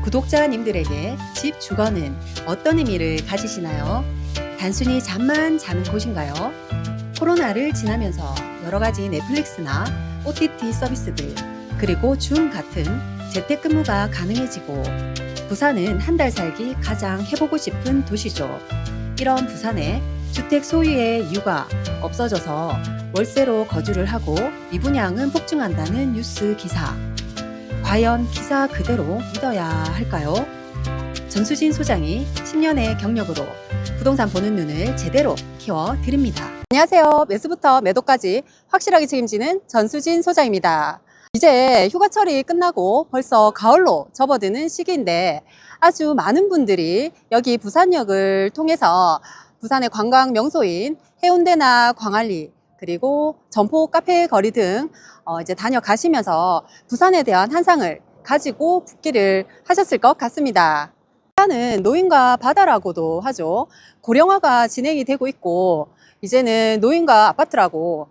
구독자님들에게 집 주거는 어떤 의미를 가지시나요? 단순히 잠만 자는 곳인가요? 코로나를 지나면서 여러 가지 넷플릭스나 OTT 서비스들, 그리고 줌 같은 재택근무가 가능해지고 부산은 한 달 살기 가장 해보고 싶은 도시죠. 이런 부산에 주택 소유의 이유가 없어져서 월세로 거주를 하고 미분양은 폭증한다는 뉴스 기사. 과연 기사 그대로 믿어야 할까요? 전수진 소장이 10년의 경력으로 부동산 보는 눈을 제대로 키워드립니다. 안녕하세요. 매수부터 매도까지 확실하게 책임지는 전수진 소장입니다. 이제 휴가철이 끝나고 벌써 가을로 접어드는 시기인데 아주 많은 분들이 여기 부산역을 통해서 부산의 관광 명소인 해운대나 광안리, 그리고 점포 카페 거리 등 이제 다녀가시면서 부산에 대한 환상을 가지고 붙기를 하셨을 것 같습니다. 부산은 노인과 바다라고도 하죠. 고령화가 진행이 되고 있고 이제는 노인과 아파트라고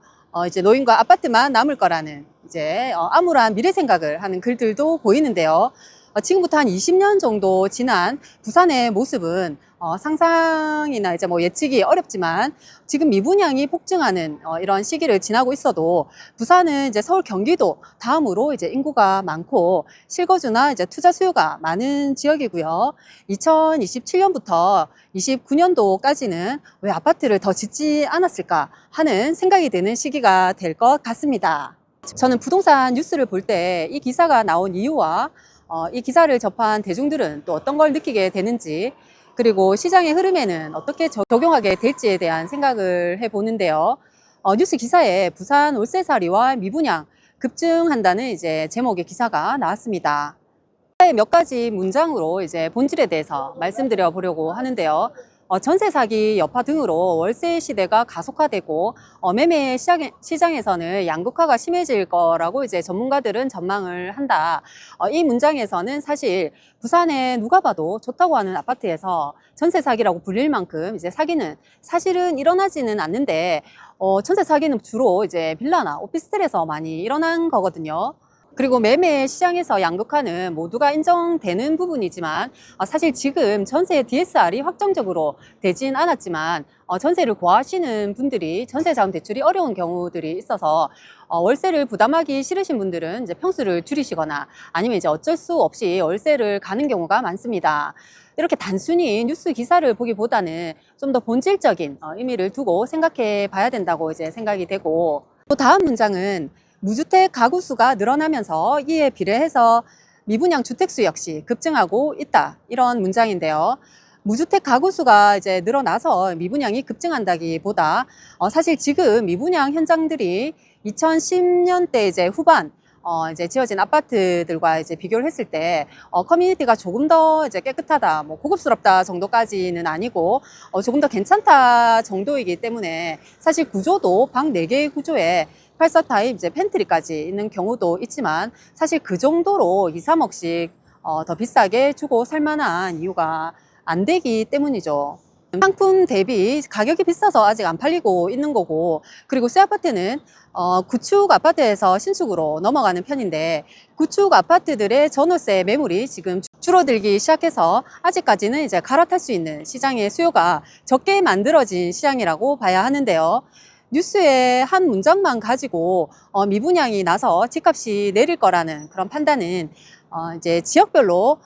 이제 노인과 아파트만 남을 거라는 이제 암울한 미래 생각을 하는 글들도 보이는데요. 지금부터 한 20년 정도 지난 부산의 모습은 상상이나 이제 예측이 어렵지만 지금 미분양이 폭증하는 이런 시기를 지나고 있어도 부산은 이제 서울, 경기도 다음으로 이제 인구가 많고 실거주나 이제 투자 수요가 많은 지역이고요. 2027년부터 29년도까지는 왜 아파트를 더 짓지 않았을까 하는 생각이 드는 시기가 될 것 같습니다. 저는 부동산 뉴스를 볼 때 이 기사가 나온 이유와 이 기사를 접한 대중들은 또 어떤 걸 느끼게 되는지, 그리고 시장의 흐름에는 어떻게 적용하게 될지에 대한 생각을 해보는데요. 뉴스 기사에 부산 월세살이와 미분양 급증한다는 이제 제목의 기사가 나왔습니다. 몇 가지 문장으로 이제 본질에 대해서 말씀드려 보려고 하는데요. 전세 사기 여파 등으로 월세 시대가 가속화되고 매매 시장에서는 양극화가 심해질 거라고 이제 전문가들은 전망을 한다. 이 문장에서는 사실 부산에 누가 봐도 좋다고 하는 아파트에서 전세 사기라고 불릴 만큼 이제 사기는 사실은 일어나지는 않는데 전세 사기는 주로 이제 빌라나 오피스텔에서 많이 일어난 거거든요. 그리고 매매 시장에서 양극화는 모두가 인정되는 부분이지만 사실 지금 전세 DSR이 확정적으로 되진 않았지만 전세를 구하시는 분들이 전세자금 대출이 어려운 경우들이 있어서 월세를 부담하기 싫으신 분들은 이제 평수를 줄이시거나 아니면 이제 어쩔 수 없이 월세를 가는 경우가 많습니다. 이렇게 단순히 뉴스 기사를 보기보다는 좀 더 본질적인 의미를 두고 생각해 봐야 된다고 이제 생각이 되고, 또 다음 문장은 무주택 가구 수가 늘어나면서 이에 비례해서 미분양 주택수 역시 급증하고 있다, 이런 문장인데요. 무주택 가구 수가 이제 늘어나서 미분양이 급증한다기보다 사실 지금 미분양 현장들이 2010년대 이제 후반 이제 지어진 아파트들과 이제 비교를 했을 때 커뮤니티가 조금 더 이제 깨끗하다, 고급스럽다 정도까지는 아니고 조금 더 괜찮다 정도이기 때문에 사실 구조도 방 4개의 구조에 8서 타입 이제 팬트리까지 있는 경우도 있지만 사실 그 정도로 2, 3억씩 더 비싸게 주고 살 만한 이유가 안 되기 때문이죠. 상품 대비 가격이 비싸서 아직 안 팔리고 있는 거고, 그리고 새 아파트는 구축 아파트에서 신축으로 넘어가는 편인데 구축 아파트들의 전월세 매물이 지금 줄어들기 시작해서 아직까지는 이제 갈아탈 수 있는 시장의 수요가 적게 만들어진 시장이라고 봐야 하는데요. 뉴스의 한 문장만 가지고 미분양이 나서 집값이 내릴 거라는 그런 판단은 이제 지역별로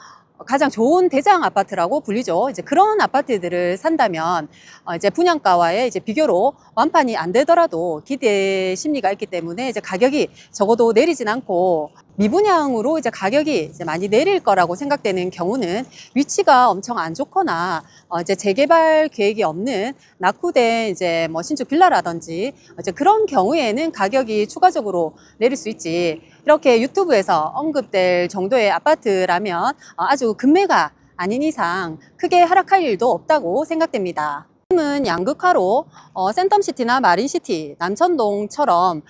가장 좋은 대장 아파트라고 불리죠. 이제 그런 아파트들을 산다면 이제 분양가와의 이제 비교로 완판이 안 되더라도 기대 심리가 있기 때문에 이제 가격이 적어도 내리진 않고, 미분양으로 이제 가격이 이제 많이 내릴 거라고 생각되는 경우는 위치가 엄청 안 좋거나 이제 재개발 계획이 없는 낙후된 이제 신축 빌라라든지 이제 그런 경우에는 가격이 추가적으로 내릴 수 있지, 이렇게 유튜브에서 언급될 정도의 아파트라면 아주 급매가 아닌 이상 크게 하락할 일도 없다고 생각됩니다. 지금은 양극화로 센텀시티나 마린시티, 남천동처럼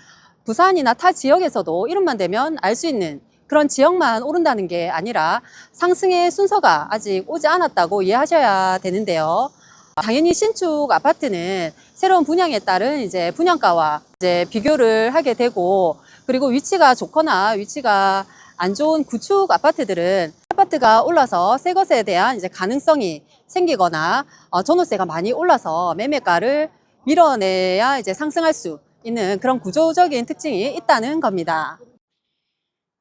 부산이나 타 지역에서도 이름만 대면 알 수 있는 그런 지역만 오른다는 게 아니라 상승의 순서가 아직 오지 않았다고 이해하셔야 되는데요. 당연히 신축 아파트는 새로운 분양에 따른 이제 분양가와 이제 비교를 하게 되고, 그리고 위치가 좋거나 위치가 안 좋은 구축 아파트들은 아파트가 올라서 새 것에 대한 이제 가능성이 생기거나 전월세가 많이 올라서 매매가를 밀어내야 이제 상승할 수 있는 그런 구조적인 특징이 있다는 겁니다.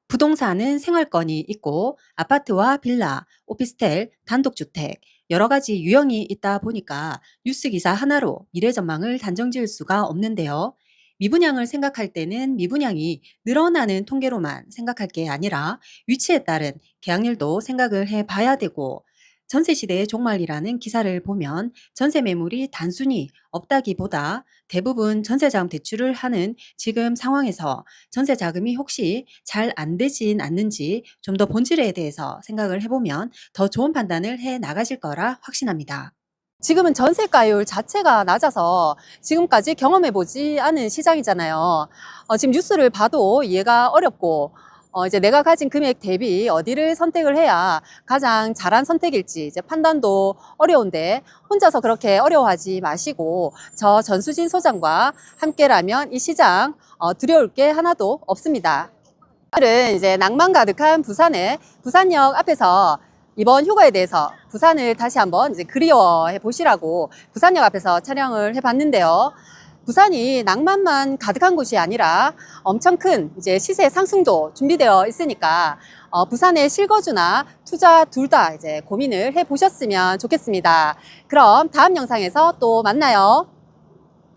부동산은 생활권이 있고 아파트와 빌라, 오피스텔, 단독주택 여러 가지 유형이 있다 보니까 뉴스 기사 하나로 미래 전망을 단정 지을 수가 없는데요. 미분양을 생각할 때는 미분양이 늘어나는 통계로만 생각할 게 아니라 위치에 따른 계약률도 생각을 해 봐야 되고 전세 시대의 종말이라는 기사를 보면 전세 매물이 단순히 없다기보다 대부분 전세자금 대출을 하는 지금 상황에서 전세 자금이 혹시 잘 안 되진 않는지 좀 더 본질에 대해서 생각을 해보면 더 좋은 판단을 해 나가실 거라 확신합니다. 지금은 전세가율 자체가 낮아서 지금까지 경험해보지 않은 시장이잖아요. 지금 뉴스를 봐도 이해가 어렵고 이제 내가 가진 금액 대비 어디를 선택을 해야 가장 잘한 선택일지 이제 판단도 어려운데 혼자서 그렇게 어려워하지 마시고 저 전수진 소장과 함께라면 이 시장 두려울 게 하나도 없습니다. 오늘은 이제 낭만 가득한 부산의 부산역 앞에서 이번 휴가에 대해서 부산을 다시 한번 이제 그리워해 보시라고 부산역 앞에서 촬영을 해봤는데요. 부산이 낭만만 가득한 곳이 아니라 엄청 큰 이제 시세 상승도 준비되어 있으니까 부산의 실거주나 투자 둘 다 이제 고민을 해 보셨으면 좋겠습니다. 그럼 다음 영상에서 또 만나요.